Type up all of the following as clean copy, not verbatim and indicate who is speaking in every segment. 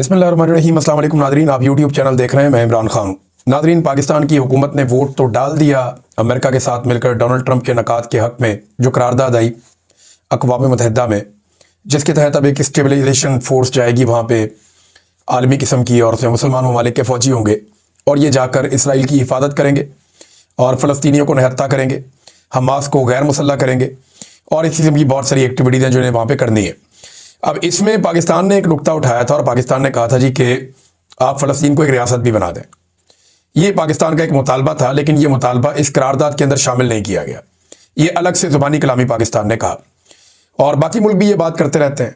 Speaker 1: बिस्मिल्लाहिर्रहमानिर्रहीम। अस्सलाम वालेकुम नादरीन, आप यूट्यूब चैनल देख रहे हैं, मैं इमरान खान। नादरीन, पाकिस्तान की हुकूमत ने वोट तो डाल दिया अमेरिका के साथ मिलकर डोनाल्ड ट्रंप के नकात के हक़ में जो करारदाद आई अक़वाम मुत्तहिदा में, जिसके तहत अब एक स्टेबलाइजेशन फोर्स जाएगी वहाँ पे आलमी किस्म की, और उसमें मुसलमान ममालिक के फ़ौजी होंगे और ये जाकर इसराइल की हिफाजत करेंगे और फ़लस्तीनियों को निहत्ता करेंगे, हमास को गैर मुसल्लह करेंगे और इस किस्म की बहुत सारी एक्टिविटीज़ हैं जो इन्हें वहाँ पे करनी है। अब इसमें पाकिस्तान ने एक नुक्ता उठाया था और पाकिस्तान ने कहा था जी कि आप फ़लस्तीन को एक रियासत भी बना दें। ये पाकिस्तान का एक मुतालबा था, लेकिन ये मुतालबा इस करारदाद के अंदर शामिल नहीं किया गया। ये अलग से ज़ुबानी कलामी पाकिस्तान ने कहा और बाकी मुल्क भी ये बात करते रहते हैं,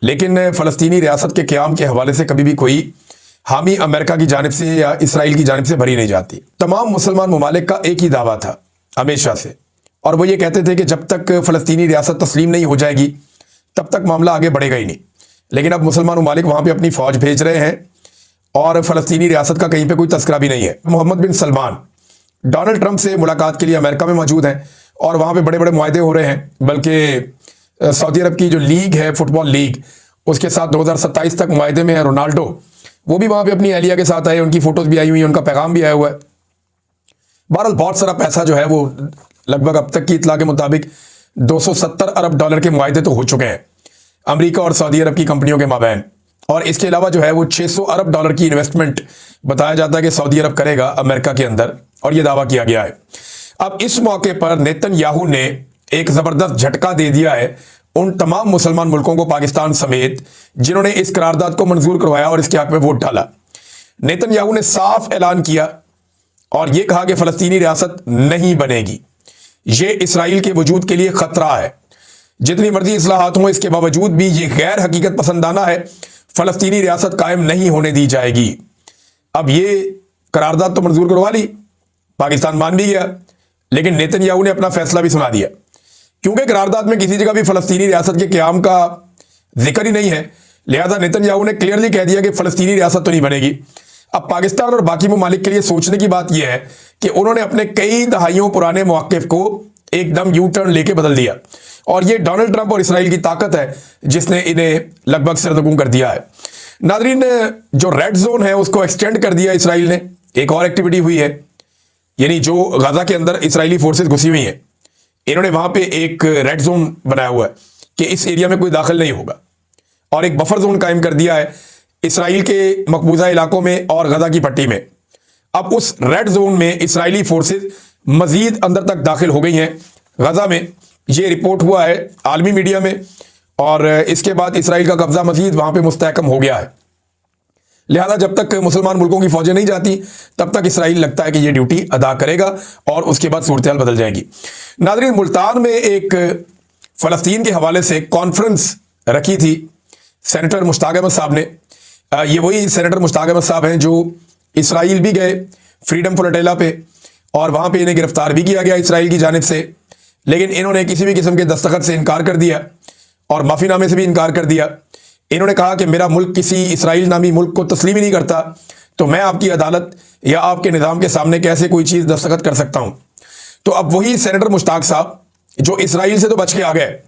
Speaker 1: लेकिन फ़लस्तीनी रियासत के क़याम के हवाले से कभी भी कोई हामी अमेरिका की जानिब से या इसराइल की जानिब से भरी नहीं जाती। तमाम मुसलमान ममालिक का एक ही दावा था हमेशा से, और वो ये कहते थे कि जब तक फ़लस्तीनी रियासत तस्लीम नहीं हो जाएगी तब तक मामला आगे बढ़ेगा ही नहीं। लेकिन अब मुसलमान ममालिक वहाँ पे अपनी फ़ौज भेज रहे हैं और फ़लस्तीनी रियासत का कहीं पे कोई तस्करा भी नहीं है। मोहम्मद बिन सलमान डोनाल्ड ट्रंप से मुलाकात के लिए अमेरिका में मौजूद हैं और वहाँ पे बड़े बड़े मुआहदे हो रहे हैं, बल्कि सऊदी अरब की जो लीग है, फुटबॉल लीग, उसके साथ 2027 तक मुआहदे में है। रोनाल्डो वो भी वहाँ पर अपनी अहलिया के साथ आए, उनकी फ़ोटोज़ भी आई हुई हैं, उनका पैगाम भी आया हुआ है। बहरहाल बहुत सारा पैसा जो है वो लगभग अब तक की इतला के मुताबिक 270 अरब डॉलर के मुआहदे तो हो चुके हैं अमेरिका और सऊदी अरब की कंपनियों के माबैन, और इसके अलावा जो है वो 600 अरब डॉलर की इन्वेस्टमेंट बताया जाता है कि सऊदी अरब करेगा अमेरिका के अंदर, और ये दावा किया गया है। अब इस मौके पर नेतन्याहू ने एक ज़बरदस्त झटका दे दिया है उन तमाम मुसलमान मुल्कों को, पाकिस्तान समेत, जिन्होंने इस करारदाद को मंजूर करवाया और इसके हक में वोट डाला। नेतन्याहू ने साफ ऐलान किया और ये कहा कि फ़लस्तीनी रियासत नहीं बनेगी, ये इसराइल के वजूद के लिए ख़तरा है। जितनी मर्जी इस्लाहात हों, इसके बावजूद भी ये गैर हकीकत पसंदाना है, फ़लस्तीनी रियासत कायम नहीं होने दी जाएगी। अब ये करारदाद तो मंजूर करवा ली, पाकिस्तान मान भी गया, लेकिन नेतन्याहू ने अपना फैसला भी सुना दिया, क्योंकि करारदाद में किसी जगह भी फ़लस्तीनी रियासत के क़याम का जिक्र ही नहीं है। लिहाजा नेतन्याहू ने क्लियरली कह दिया कि फ़लस्तीनी रियासत तो नहीं बनेगी। अब पाकिस्तान और बाकी ममालिक के लिए सोचने की बात यह है कि उन्होंने अपने कई दहाइयों पुराने मौक़िफ़ को एकदम यू टर्न लेके बदल दिया, और ये डोनाल्ड ट्रंप और इसराइल की ताकत है जिसने इन्हें लगभग सरदगुम कर दिया है। नादरीन, जो रेड जोन है उसको एक्सटेंड कर दिया इसराइल ने। एक और एक्टिविटी हुई है, यानी जो गाज़ा के अंदर इसराइली फोर्सेज घुसी हुई हैं, इन्होंने वहाँ पे एक रेड जोन बनाया हुआ है कि इस एरिया में कोई दाखिल नहीं होगा, और एक बफर जोन कायम कर दिया है इसराइल के मकबूजा इलाकों में और गजा की पट्टी में। अब उस रेड जोन में इसराइली फोर्सेज मजीद अंदर तक दाखिल हो गई हैं गजा में, ये रिपोर्ट हुआ है आलमी मीडिया में, और इसके बाद इसराइल का कब्जा मजीद वहाँ पे मुस्तहकम हो गया है। लिहाजा जब तक मुसलमान मुल्कों की फौजें नहीं जाती तब तक इसराइल लगता है कि ये ड्यूटी अदा करेगा और उसके बाद सूरत हाल बदल जाएगी। नाज़रीन, मुल्तान में एक फ़लस्तीन के हवाले से कॉन्फ्रेंस रखी थी सेनेटर मुश्ताक अहमद साहब ने। ये वही सेनेटर मुश्ताक अहमद साहब हैं जो इसराइल भी गए फ्रीडम फ्लोटिला पे, और वहाँ पे इन्हें गिरफ्तार भी किया गया इसराइल की जानिब से, लेकिन इन्होंने किसी भी किस्म के दस्तखत से इनकार कर दिया और माफ़ीनामे से भी इनकार कर दिया। इन्होंने कहा कि मेरा मुल्क किसी इसराइल नामी मुल्क को तस्लीम ही नहीं करता, तो मैं आपकी अदालत या आपके निज़ाम के सामने कैसे कोई चीज़ दस्तखत कर सकता हूँ। तो अब वही सेनेटर मुश्ताक साहब जो इसराइल से तो बच के आ गए,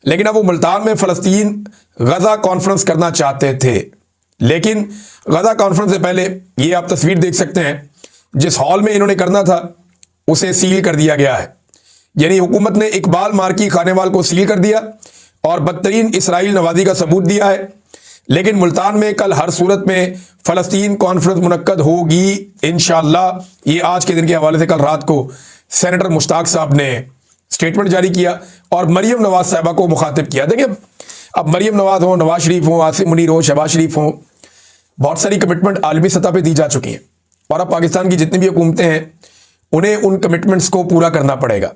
Speaker 1: लेकिन अब वो मुल्तान में फ़लस्तीन गजा कॉन्फ्रेंस करना चाहते थे, लेकिन गजा कॉन्फ्रेंस से पहले ये आप तस्वीर देख सकते हैं, जिस हॉल में इन्होंने करना था उसे सील कर दिया गया है। यानी हुकूमत ने इकबाल मार्की खानेवाल को सील कर दिया और बदतरीन इसराइल नवाजी का सबूत दिया है। लेकिन मुल्तान में कल हर सूरत में फ़लस्तीन कॉन्फ्रेंस मुनक्कद होगी इंशाअल्लाह। ये आज के दिन के हवाले से कल रात को सेनेटर मुश्ताक साहब ने स्टेटमेंट जारी किया और मरीम नवाज साहिबा को मुखातिब किया। देखिए, अब मरीम नवाज हो, नवाज शरीफ हो, आसिम मुनीर हो, शहबाज शरीफ हो, बहुत सारी कमिटमेंट आलमी सतह पे दी जा चुकी हैं, और अब पाकिस्तान की जितनी भी हुकूमतें हैं उन्हें उन कमिटमेंट्स को पूरा करना पड़ेगा,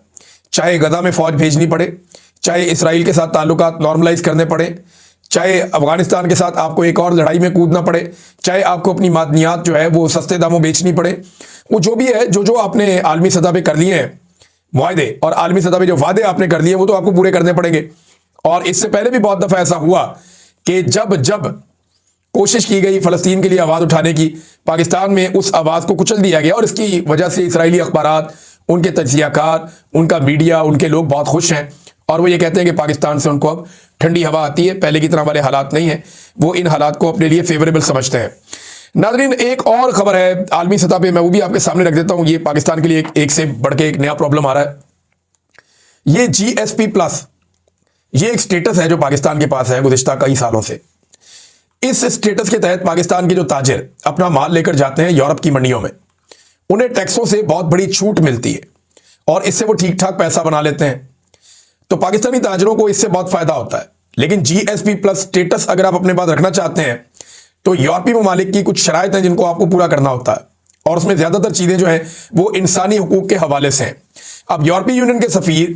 Speaker 1: चाहे गजा में फ़ौज भेजनी पड़े, चाहे इसराइल के साथ ताल्लुकात नॉर्मलाइज करने पड़े, चाहे अफगानिस्तान के साथ आपको एक और लड़ाई में कूदना पड़े, चाहे आपको अपनी मादनियात जो है वो सस्ते दामों बेचनी पड़े। वो जो भी है, जो आपने आलमी सतह पर कर लिए हैं मुआहदे और आलमी सतह पे जो वादे आपने कर लिए वो तो आपको पूरे करने पड़ेंगे। और इससे पहले भी बहुत दफ़ा ऐसा हुआ कि जब जब कोशिश की गई फ़लस्तीन के लिए आवाज़ उठाने की, पाकिस्तान में उस आवाज़ को कुचल दिया गया, और इसकी वजह से इसराइली अखबारात, उनके तज्ज़ियाकार, उनका मीडिया, उनके लोग बहुत खुश हैं, और वो ये कहते हैं कि पाकिस्तान से उनको अब ٹھنڈی ہوا آتی ہے, پہلے کی طرح والے حالات نہیں ہیں, وہ ان حالات کو اپنے لیے فیوریبل سمجھتے ہیں. ناظرین ایک اور خبر ہے عالمی سطح پہ, میں وہ بھی آپ کے سامنے رکھ دیتا ہوں. یہ پاکستان کے لیے ایک سے بڑھ کے ایک نیا پرابلم آ رہا ہے. یہ جی ایس پی پلس, یہ ایک سٹیٹس ہے جو پاکستان کے پاس ہے گزشتہ کئی سالوں سے. اس سٹیٹس کے تحت پاکستان کے جو تاجر اپنا مال لے کر جاتے ہیں یورپ کی منڈیوں میں, انہیں ٹیکسوں سے بہت بڑی چھوٹ ملتی ہے اور اس سے وہ ٹھیک ٹھاک پیسہ بنا لیتے ہیں. تو پاکستانی تاجروں کو اس سے بہت فائدہ ہوتا ہے. لیکن جی ایس پی پلس سٹیٹس اگر آپ اپنے پاس رکھنا چاہتے ہیں تو یورپی ممالک کی کچھ شرائط ہیں جن کو آپ کو پورا کرنا ہوتا ہے, اور اس میں زیادہ تر چیزیں جو ہیں وہ انسانی حقوق کے حوالے سے ہیں. اب یورپی یونین کے سفیر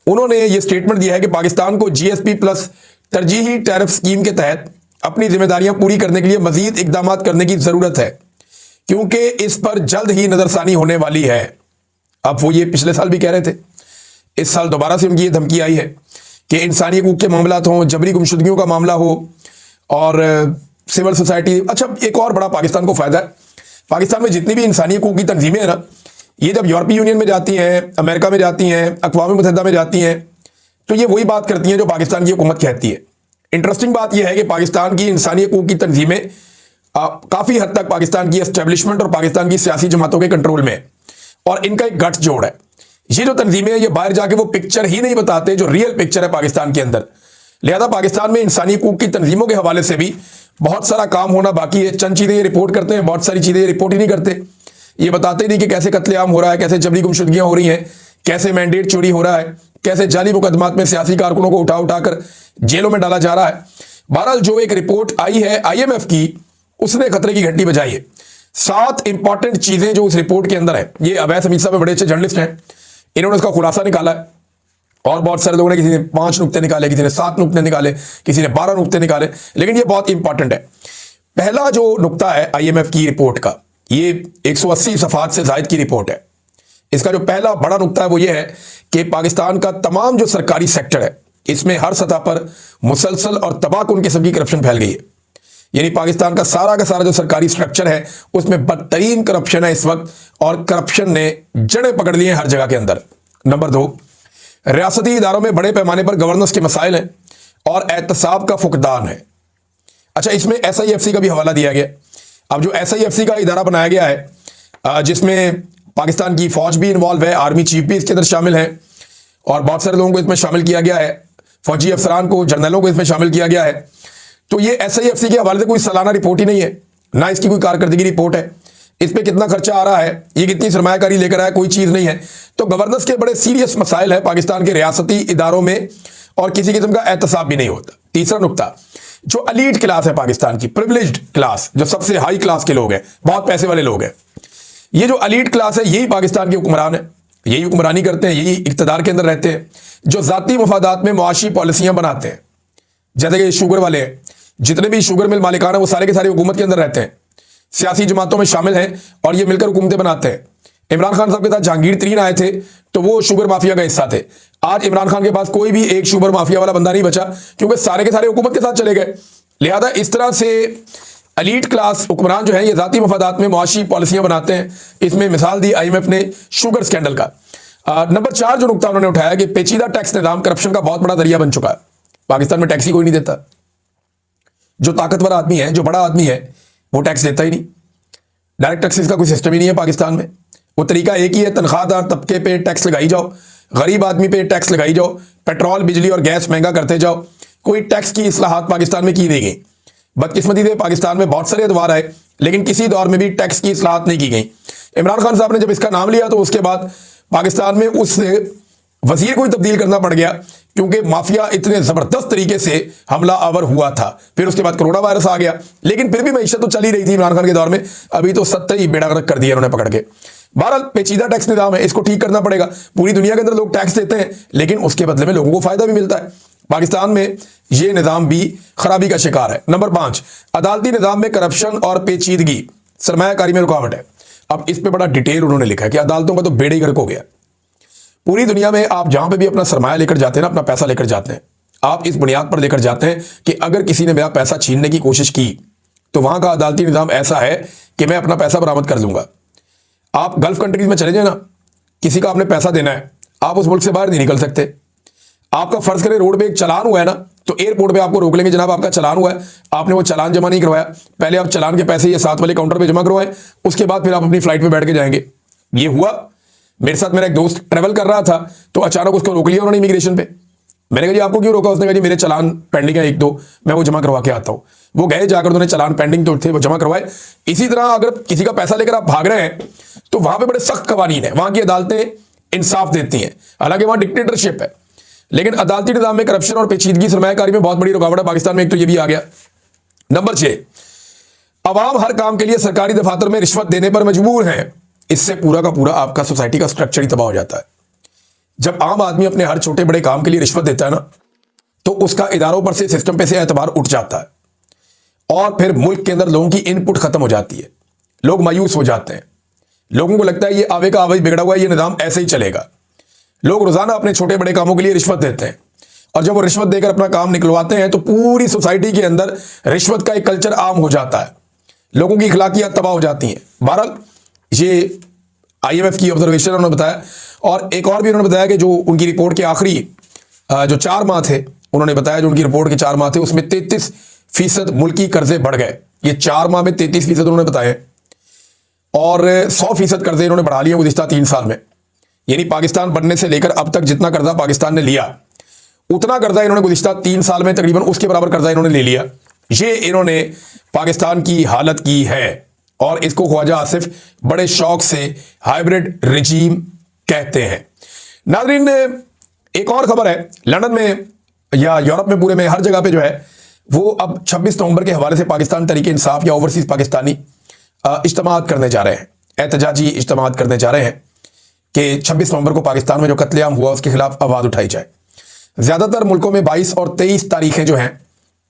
Speaker 1: انہوں نے یہ سٹیٹمنٹ دیا ہے کہ پاکستان کو جی ایس پی پلس ترجیحی ٹیرف اسکیم کے تحت اپنی ذمہ داریاں پوری کرنے کے لیے مزید اقدامات کرنے کی ضرورت ہے, کیونکہ اس پر جلد ہی نظر ثانی ہونے والی ہے. اب وہ یہ پچھلے سال بھی کہہ رہے تھے, اس سال دوبارہ سے ان کی یہ دھمکی آئی ہے کہ انسانی حقوق کے معاملات ہوں, جبری گمشدگیوں کا معاملہ ہو, اور سول سوسائٹی. اچھا ایک اور بڑا پاکستان کو فائدہ ہے, پاکستان میں جتنی بھی انسانی حقوق کی تنظیمیں ہیں نا, یہ جب یورپی یونین میں جاتی ہیں, امریکہ میں جاتی ہیں, اقوام متحدہ میں جاتی ہیں, تو یہ وہی بات کرتی ہیں جو پاکستان کی حکومت کہتی ہے. انٹرسٹنگ بات یہ ہے کہ پاکستان کی انسانی حقوق کی تنظیمیں کافی حد تک پاکستان کی اسٹیبلشمنٹ اور پاکستان کی سیاسی جماعتوں کے کنٹرول میں, اور ان کا ایک گٹھ جوڑ ہے. یہ جو تنظیمیں ہیں یہ باہر جا کے وہ پکچر ہی نہیں بتاتے جو ریئل پکچر ہے پاکستان کے اندر. لہذا پاکستان میں انسانی حقوق کی تنظیموں کے حوالے سے بھی بہت سارا کام ہونا باقی ہے. چند چیزیں یہ رپورٹ کرتے ہیں, بہت ساری چیزیں یہ رپورٹ ہی نہیں کرتے. یہ بتاتے نہیں کہ کیسے قتل عام ہو رہا ہے, کیسے جبری گمشدگیاں ہو رہی ہیں, کیسے مینڈیٹ چوری ہو رہا ہے, کیسے جعلی مقدمات میں سیاسی کارکنوں کو اٹھا اٹھا کر جیلوں میں ڈالا جا رہا ہے. بہرحال جو ایک رپورٹ آئی ہے آئی ایم ایف کی, اس نے خطرے کی گھنٹی بجائی ہے. 7 امپورٹنٹ چیزیں جو اس رپورٹ کے اندر ہے, یہ اویس حمید صاحب بڑے اچھے جرنلسٹ ہیں, انہوں نے اس کا خلاصہ نکالا ہے, اور بہت سارے لوگوں نے کسی نے 5 نقطے نکالے, کسی نے 7 نقطے نکالے, کسی نے 12 نقطے نکالے, لیکن یہ بہت امپورٹنٹ ہے. پہلا جو نقطہ ہے آئی ایم ایف کی رپورٹ کا, یہ 180 صفحات سے زائد کی رپورٹ ہے. اس کا جو پہلا بڑا نقطہ ہے وہ یہ ہے کہ پاکستان کا تمام جو سرکاری سیکٹر ہے اس میں ہر سطح پر مسلسل اور تباہ کن قسم کی کرپشن پھیل گئی ہے. یعنی پاکستان کا سارا جو سرکاری سٹرکچر ہے اس میں بدترین کرپشن ہے اس وقت, اور کرپشن نے جڑیں پکڑ لی ہیں ہر جگہ کے اندر. نمبر 2, ریاستی اداروں میں بڑے پیمانے پر گورننس کے مسائل ہیں اور احتساب کا فقدان ہے. اچھا اس میں ایس آئی ایف سی کا بھی حوالہ دیا گیا. اب جو ایس آئی ایف سی کا ادارہ بنایا گیا ہے جس میں پاکستان کی فوج بھی انوالو ہے, آرمی چیف بھی اس کے اندر شامل ہے, اور بہت سارے لوگوں کو اس میں شامل کیا گیا ہے, فوجی افسران کو, جرنلوں کو اس میں شامل کیا گیا ہے. تو یہ ایس آئی ایف سی کے حوالے سے کوئی سالانہ رپورٹ ہی نہیں ہے, نہ اس کی کوئی کارکردگی رپورٹ ہے. اس پہ کتنا خرچہ آ رہا ہے, یہ کتنی سرمایہ کاری لے کر آیا, کوئی چیز نہیں ہے. تو گورننس کے بڑے سیریس مسائل ہیں پاکستان کے ریاستی اداروں میں, اور کسی قسم کا احتساب بھی نہیں ہوتا. تیسرا نقطہ, جو الیٹ کلاس ہے پاکستان کی, پریولیجڈ کلاس, جو سب سے ہائی کلاس کے لوگ ہیں, بہت پیسے والے لوگ ہیں, یہ جو الیٹ کلاس ہے یہی پاکستان کے حکمران ہیں, یہی حکمرانی کرتے ہیں, یہی اقتدار کے اندر رہتے ہیں, جو ذاتی مفادات میں معاشی پالیسیاں بناتے ہیں. جیسے کہ شوگر والے ہیں, جتنے بھی شوگر مل مالکان ہیں وہ سارے کے سارے حکومت کے اندر رہتے ہیں, سیاسی جماعتوں میں شامل ہیں, اور یہ مل کر حکومتیں بناتے ہیں. عمران خان صاحب کے ساتھ جہانگیر ترین آئے تھے تو وہ شوگر مافیا کا حصہ تھے. آج عمران خان کے پاس کوئی بھی ایک شوگر مافیا والا بندہ نہیں بچا, کیونکہ سارے کے سارے حکومت کے ساتھ چلے گئے. لہذا اس طرح سے الیٹ کلاس حکمران جو ہیں یہ ذاتی مفادات میں معاشی پالیسیاں بناتے ہیں. اس میں مثال دی آئی ایم ایف نے شوگر سکینڈل کا. نمبر 4 جو نقطہ انہوں نے اٹھایا کہ پیچیدہ ٹیکس نظام کرپشن کا بہت بڑا ذریعہ بن چکا ہے. پاکستان میں ٹیکس ہی کوئی نہیں دیتا. جو طاقتور آدمی ہے, جو بڑا آدمی ہے, وہ ٹیکس دیتا ہی نہیں. ڈائریکٹ ٹیکسز کا کوئی سسٹم ہی نہیں ہے پاکستان میں. وہ طریقہ ایک ہی ہے, تنخواہ دار طبقے پہ ٹیکس لگائی جاؤ, غریب آدمی پہ ٹیکس لگائی جاؤ, پیٹرول بجلی اور گیس مہنگا کرتے جاؤ. کوئی ٹیکس کی اصلاحات پاکستان میں کی نہیں گئی. بدقسمتی سے پاکستان میں بہت سارے ادوار آئے لیکن کسی دور میں بھی ٹیکس کی اصلاحات نہیں کی گئی. عمران خان صاحب نے جب اس کا نام لیا تو اس کے بعد پاکستان میں اس وزیر کو ہی تبدیل کرنا پڑ گیا, کیونکہ مافیا اتنے زبردست طریقے سے حملہ آور ہوا تھا. پھر اس کے بعد کرونا وائرس آ گیا, لیکن پھر بھی معیشت تو چل ہی رہی تھی عمران خان کے دور میں. ابھی تو 70 ہی بیڑا غرق کر دیا انہوں نے پکڑ کے. بہرحال پیچیدہ ٹیکس نظام ہے, اس کو ٹھیک کرنا پڑے گا. پوری دنیا کے اندر لوگ ٹیکس دیتے ہیں لیکن اس کے بدلے میں لوگوں کو فائدہ بھی ملتا ہے. پاکستان میں یہ نظام بھی خرابی کا شکار ہے. نمبر 5, عدالتی نظام میں کرپشن اور پیچیدگی سرمایہ کاری میں رکاوٹ ہے. اب اس پہ بڑا ڈیٹیل انہوں نے لکھا ہے کہ عدالتوں کا تو بیڑے ہی غرق ہو گیا. پوری دنیا میں آپ جہاں پہ بھی اپنا سرمایہ لے کر جاتے ہیں نا, اپنا پیسہ لے کر جاتے ہیں, آپ اس بنیاد پر لے کر جاتے ہیں کہ اگر کسی نے میرا پیسہ چھیننے کی کوشش کی تو وہاں کا عدالتی نظام ایسا ہے کہ میں اپنا پیسہ برآمد کر لوں گا. آپ گلف کنٹریز میں چلے جائیں نا, کسی کا آپ نے پیسہ دینا ہے, آپ اس ملک سے باہر نہیں نکل سکتے. आपका फर्ज करें रोड पे एक चालान हुआ है ना, तो एयरपोर्ट पे आपको रोक लेंगे, जनाब आपका चालान हुआ है, आपने वो चालान जमा नहीं करवाया, पहले आप चालान के पैसे ये साथ वाले काउंटर पे जमा करवाए, उसके बाद फिर आप अपनी फ्लाइट पे बैठ के जाएंगे। ये हुआ मेरे साथ। मेरा एक दोस्त ट्रेवल कर रहा था तो अचानक उसको रोक लिया उन्होंने इमिग्रेशन पे। मैंने कहा जी आपको क्यों रोका? उसने कहा जी मेरे चालान पेंडिंग है 1-2, मैं वो जमा करवा के आता हूँ। वो गए, जाकर उन्होंने चालान पेंडिंग तो थे वो जमा करवाए। इसी तरह अगर किसी का पैसा लेकर आप भाग रहे हैं तो वहां पे बड़े सख्त कवानीन है, वहां की अदालतें इंसाफ देती हैं, हालांकि वहां डिक्टेटरशिप है, लेकिन अदालती निजाम में करप्शन और पेचीदगी सरमायाकारी में बहुत बड़ी रुकावट है पाकिस्तान में। एक तो ये भी आ गया। नंबर 6, अवाम हर काम के लिए सरकारी दफातर में रिश्वत देने पर मजबूर है। इससे पूरा का पूरा आपका सोसाइटी का स्ट्रक्चर ही तबाह हो जाता है। जब आम आदमी अपने हर छोटे बड़े काम के लिए रिश्वत देता है ना, तो उसका इदारों पर से, सिस्टम पे से एतबार उठ जाता है और फिर मुल्क के अंदर लोगों की इनपुट खत्म हो जाती है, लोग मायूस हो जाते हैं, लोगों को लगता है ये आवे का आवे बिगड़ा हुआ है, ये निजाम ऐसे ही चलेगा। लोग रोजाना अपने छोटे बड़े कामों के लिए रिश्वत देते हैं और जब वो रिश्वत देकर अपना काम निकलवाते हैं तो पूरी सोसाइटी के अंदर रिश्वत का एक कल्चर आम हो जाता है, लोगों की इखलाकियात तबाह हो जाती हैं। बहरहाल ये IMF की ऑब्जर्वेशन उन्होंने बताया, और एक और भी उन्होंने बताया कि जो उनकी रिपोर्ट के आखिरी जो 4 माह थे, उन्होंने बताया जो उनकी रिपोर्ट के 4 माह थे उसमें 33% मुल्की कर्जे बढ़ गए। ये 4 माह में 33% उन्होंने बताया, और 100% कर्जे इन्होंने बढ़ा लिए गुज़िश्ता 3 साल में। यानी पाकिस्तान बनने से लेकर अब तक जितना कर्जा पाकिस्तान ने लिया, उतना कर्जा इन्होंने गुज़िश्ता 3 साल में तकरीबन उसके बराबर कर्जा इन्होंने ले लिया। ये इन्होंने पाकिस्तान की हालत की है, और इसको ख्वाजा आसिफ बड़े शौक से हाइब्रिड रिजीम कहते हैं। नाज़रीन, एक और खबर है, लंदन में या यूरोप में, पूरे में हर जगह पे जो है वो अब 26 नवंबर के हवाले से पाकिस्तान तहरीक इंसाफ या ओवरसीज पाकिस्तानी इज्तिमात करने जा रहे हैं, एहतजाजी इज्तिमात करने जा रहे हैं कि 26 नवंबर को पाकिस्तान में जो कत्लेआम हुआ उसके खिलाफ आवाज़ उठाई जाए। ज़्यादातर मुल्कों में 22 और 23 तारीखें जो हैं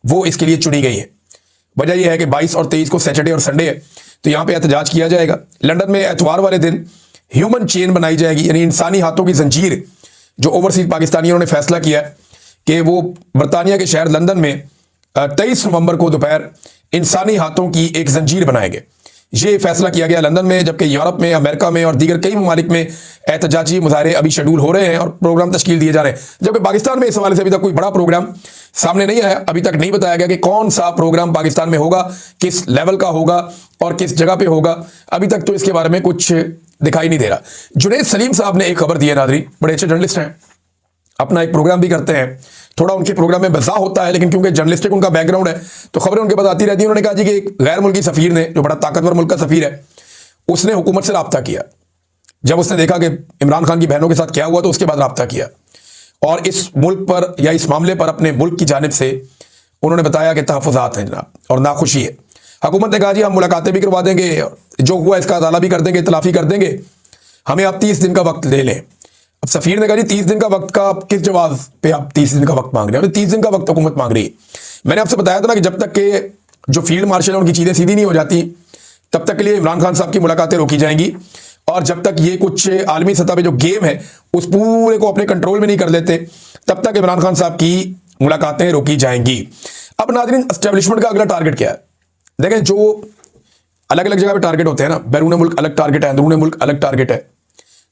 Speaker 1: वो इसके लिए चुनी गई हैं। वजह यह है कि 22 और 23 को सैटरडे और संडे है, तो यहाँ पे एहतजाज किया जाएगा। लंदन में एतवार वाले दिन ह्यूमन चेन बनाई जाएगी, यानी इंसानी हाथों की जंजीर। जो ओवरसीज पाकिस्तानियों ने फैसला किया है कि वो बरतानिया के शहर लंदन में 23 नवंबर को दोपहर इंसानी हाथों की एक जंजीर बनाएंगे। ये फैसला किया गया लंदन में, जबकि यूरोप में, अमेरिका में और दीगर कई ममालिक में एहतजाजी मुजाहरे अभी शेड्यूल हो रहे हैं और प्रोग्राम तश्कील दिए जा रहे हैं। जबकि पाकिस्तान में इस हवाले से अभी तक कोई बड़ा प्रोग्राम सामने नहीं आया। अभी तक नहीं बताया गया कि कौन सा प्रोग्राम पाकिस्तान में होगा, किस लेवल का होगा और किस जगह पे होगा। अभी तक तो इसके बारे में कुछ दिखाई नहीं दे रहा। जुनैद सलीम साहब ने एक खबर दी है, नाज़रीन, बड़े अच्छे जर्नलिस्ट हैं, अपना एक प्रोग्राम भी करते हैं, थोड़ा उनके प्रोग्राम में मज़ा होता है, लेकिन क्योंकि जर्नलिस्टिक उनका बैकग्राउंड है तो खबरें उनके पास आती रहती हैं। उन्होंने कहा जी कि एक गैर मुल्की सफ़ीर ने, जो बड़ा ताकतवर मुल्क का सफ़ीर है, उसने हुकूमत से रब्ता किया। जब उसने देखा कि इमरान खान की बहनों के साथ क्या हुआ तो उसके बाद रब्ता किया, और इस मुल्क पर या इस मामले पर अपने मुल्क की जानिब से उन्होंने बताया कि तहफ़्फ़ुज़ात हैं जनाब और नाखुशी है। हुकूमत ने कहा जी हम मुलाकातें भी करवा देंगे, जो हुआ इसका अदाला भी कर देंगे, इतलाफ़ी कर देंगे, हमें आप 30 दिन का वक्त ले लें। अब सफ़ीर ने कहा जी 30 दिन का वक्त का किस जवाब पे आप 30 दिन का वक्त मांग रहे हैं? 30 दिन का वक्त हुकूमत मांग रही है। मैंने आपसे बताया था ना कि जब तक के जो फील्ड मार्शल है उनकी चीज़ें सीधी नहीं हो जाती तब तक के लिए इमरान खान साहब की मुलाकातें रोकी जाएंगी, और जब तक ये कुछ आलमी सतह पे जो गेम है उस पूरे को अपने कंट्रोल में नहीं कर लेते तब तक इमरान खान साहब की मुलाकातें रोकी जाएंगी। अब नाज़रीन, एस्टेब्लिशमेंट का अगला टारगेट क्या है? देखें, जो अलग अलग जगह पे टारगेट होते हैं ना, बैरून मुल्क अलग टारगेट है, अंदरून मुल्क अलग टारगेट है,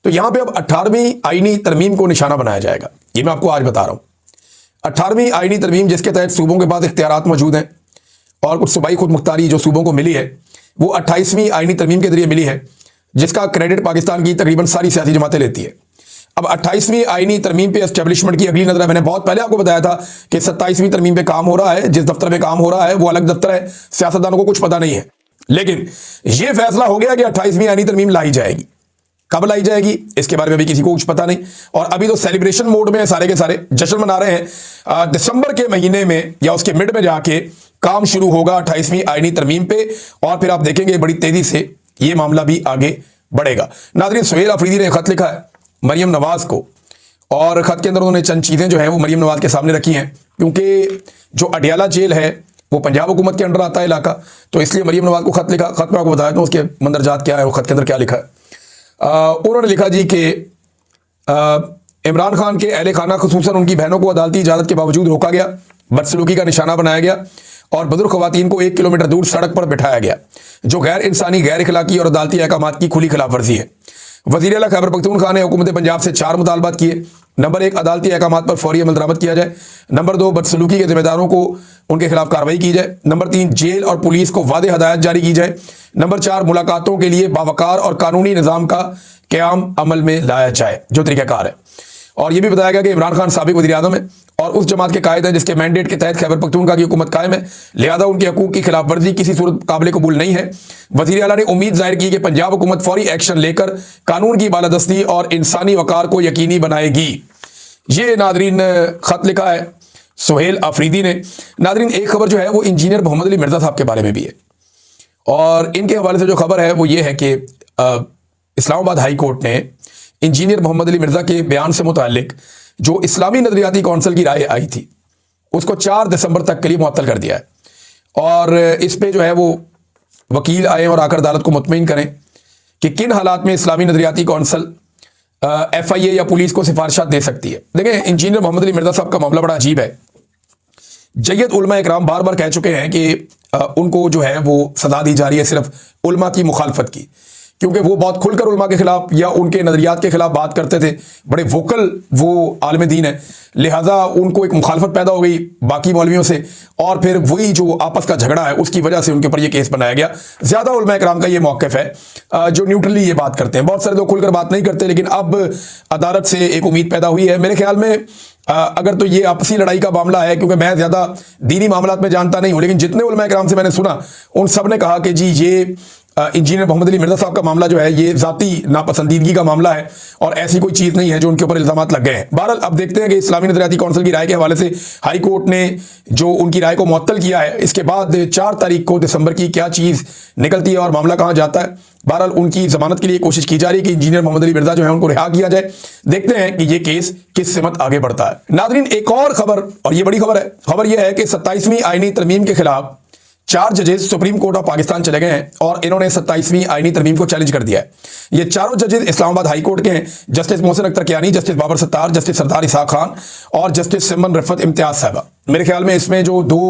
Speaker 1: तो यहां पे अब 18वीं आईनी तरमीम को निशाना बनाया जाएगा। ये मैं आपको आज बता रहा हूं। 18वीं आईनी तरमीम जिसके तहत सूबों के पास इख्तियारात मौजूद हैं और कुछ सूबाई खुद मुख्तारी जो सूबों को मिली है वो 28वीं आईनी तरमीम के जरिए मिली है, जिसका क्रेडिट पाकिस्तान की तकरीबन सारी सियासी जमातें लेती है। अब 28वीं आईनी तरमीम पे एस्टेब्लिशमेंट की अगली नजर है। मैंने बहुत पहले आपको बताया था कि 27वीं तरमीम पे काम हो रहा है, जिस दफ्तर में काम हो रहा है वो अलग दफ्तर है, सियासतदानों को कुछ पता नहीं है, लेकिन यह फैसला हो गया कि 28वीं आईनी तरमीम लाई जाएगी। कब लाई जाएगी इसके बारे में अभी किसी को कुछ पता नहीं, और अभी तो सेलिब्रेशन मोड में सारे के सारे जश्न मना रहे हैं। दिसंबर के महीने में या उसके मिड में जाके काम शुरू होगा 28वीं आईनी तरमीम पे, और फिर आप देखेंगे बड़ी तेजी से ये मामला भी आगे बढ़ेगा। नाज़रीन, सुहेल अफरीदी ने खत लिखा है मरियम नवाज को, और खत के अंदर उन्होंने चंद चीज़ें जो हैं वो मरियम नवाज के सामने रखी हैं, क्योंकि जो अडियाला जेल है वो पंजाब हुकूमत के अंडर आता है इलाका, तो इसलिए मरियम नवाज को खत लिखा। खत में आपको बताया तो उसके मंदरजात क्या है, वो खत के अंदर क्या लिखा है। उन्होंने लिखा जी कि इमरान खान के अहले खाना खुसूसन उनकी बहनों को अदालती इजाज़त के बावजूद रोका गया, बदसलूकी का निशाना बनाया गया और बुजुर्ग खवातीन को 1 किलोमीटर दूर सड़क पर बिठाया गया, जो गैर इंसानी, गैर इखलाकी और अदालती अहकामात की खुली खिलाफ वर्जी है। वज़ीर आला खैबर पख्तूनख्वा ने हुकूमत पंजाब से 4 मुतालबात किए। नंबर 1, अदालती अहकामात पर फौरी अमल दरामद किया जाए। नंबर 2, बदसलूकी के जिम्मेदारों को उनके खिलाफ कार्रवाई की जाए। नंबर 3, जेल और पुलिस को वादे हदायत जारी की जाए। नंबर 4, मुलाकातों के लिए बावकार और कानूनी निज़ाम का क़याम अमल में लाया जाए, जो तरीक़ाकार है। और ये भी बताया गया कि इमरान खान साबिक वज़ीर आज़म है और उस जमात के कायद हैं जिसके मैंडेट के तहत खैबर पख्तूनख्वा की हुकूमत कायम है, लिहाजा उनके हकूक़ की खिलाफ वर्जी किसी सूरत काबिल कबूल नहीं है। वज़ीर आला ने उम्मीद जाहिर की कि पंजाब हुकूमत फौरी एक्शन लेकर कानून की बालादस्ती और इंसानी वक़ार को यकीनी बनाएगी। ये नादरीन ख़त लिखा है सुहेल आफरीदी ने। नादरीन एक खबर जो है वो इंजीनियर मोहम्मद अली मिर्ज़ा साहब के बारे में भी है, और इनके हवाले से जो खबर है वो ये है कि इस्लामाबाद हाई कोर्ट ने इंजीनियर मोहम्मद अली मिर्ज़ा के बयान से मुताल्लिक जो इस्लामी नज़रियाती कौंसिल की राय आई थी उसको 4 दिसंबर तक के लिए मुअत्तल कर दिया है। और इस पे जो है वो वकील आए और आकर अदालत को मुतमईन करें कि किन हालात में इस्लामी नज़रियाती कौंसिल FIA या पुलिस को सिफारिशात दे सकती है। देखें, इंजीनियर मोहम्मद अली मिर्ज़ा साहब का मामला बड़ा अजीब है। जय्यद उलमा इकराम बार बार कह चुके हैं कि उनको जो है वो सजा दी जा रही है सिर्फ उलमा की मुखालफत की, क्योंकि वो बहुत खुलकर उलमा के खिलाफ या उनके नज़रियात के खिलाफ बात करते थे, बड़े वोकल वो आलिम दीन है, लिहाजा उनको एक मुखालफत पैदा हो गई बाकी मौलवियों से, और फिर वही जो आपस का झगड़ा है उसकी वजह से उनके ऊपर ये केस बनाया गया। ज़्यादा उलमा इकराम का ये मौक़िफ़ है जो न्यूट्रली ये बात करते हैं। बहुत सारे लोग खुलकर बात नहीं करते, लेकिन अब अदालत से एक उम्मीद पैदा हुई है। मेरे ख्याल में अगर तो ये आपसी लड़ाई का मामला है, क्योंकि मैं ज़्यादा दीनी मामलात में जानता नहीं हूँ, लेकिन जितने उलमा इकराम से मैंने सुना उन सब ने कहा कि जी ये इंजीनियर मोहम्मद अली मिर्ज़ा साहब का मामला जो है ये ज़ाती नापसंदीदगी का मामला है और ऐसी कोई चीज़ नहीं है जो उनके ऊपर इल्ज़ामात लग गए हैं। बहरहाल अब देखते हैं कि इस्लामी नज़रियाती कौंसिल की राय के हवाले से हाई कोर्ट ने जो उनकी राय को मुअत्तल किया है, इसके बाद 4 तारीख को दिसंबर की क्या चीज़ निकलती है और मामला कहाँ जाता है। बहरहाल उनकी ज़मानत के लिए कोशिश की जा रही है कि इंजीनियर मोहम्मद अली मिर्ज़ा जो है उनको रिहा किया जाए। देखते हैं कि ये केस किस सिमत आगे बढ़ता है। नाज़रीन एक और खबर, और ये बड़ी खबर है, खबर यह है कि 27वीं आईनी तरमीम के खिलाफ 4 जजेस सुप्रीम कोर्ट ऑफ पाकिस्तान चले गए हैं और इन्होंने 27वीं आईनी तरमीम को चैलेंज कर दिया है। ये चारों जजेस इस्लामाबाद हाई कोर्ट के हैं, justice Mohsin Akhtar Kayani, justice Babar Sattar, justice Sardar Ishaq Khan और जस्टिस सिमन रफ़त इम्तियाज साहबा। मेरे ख्याल में इसमें जो 2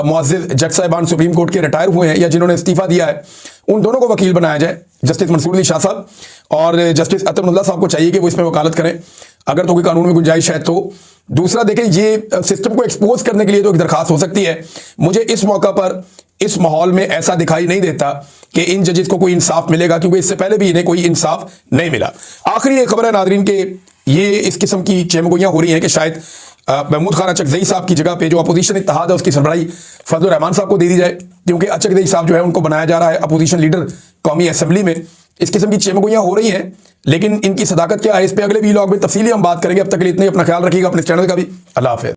Speaker 1: मुअज़्ज़िज़ जज साहिबान सुप्रीम कोर्ट के रिटायर हुए हैं या जिन्होंने इस्तीफ़ा दिया है, उन दोनों को वकील बनाया जाए। जस्टिस मंसूर अली शाह साहब और जस्टिस अतनुल्लाह साहब को चाहिए कि वो इसमें वकालत करें अगर तो कोई कानून में गुंजाइश है तो। दूसरा, देखें, ये सिस्टम को एक्सपोज करने के लिए तो एक दरखास्त हो सकती है। मुझे इस मौका पर इस माहौल में ऐसा दिखाई नहीं देता कि इन जजेस को कोई इंसाफ मिलेगा, क्योंकि इससे पहले भी इन्हें कोई इंसाफ नहीं मिला। आखिरी एक खबर है नादरीन के ये इस किस्म की चेमगोइयाँ हो रही हैं कि शायद महमूद खान अचकज़ई साहब की जगह पे जो अपोजिशन इत्तेहाद है उसकी सरबराही फजलुर रहमान साहब को दे दी जाए, क्योंकि अचकज़ई साहब जो है उनको बनाया जा रहा है अपोजिशन लीडर कौमी असेंबली में। इस किस्म की चेमगोइयाँ हो रही हैं, लेकिन इनकी सदाकत क्या है इस पर अगले वीलॉग में तफसीली हम बात करेंगे। अब तक के लिए इतने, अपना ख्याल रखिएगा, अपने चैनल का भी। अल्लाह हाफ़िज़।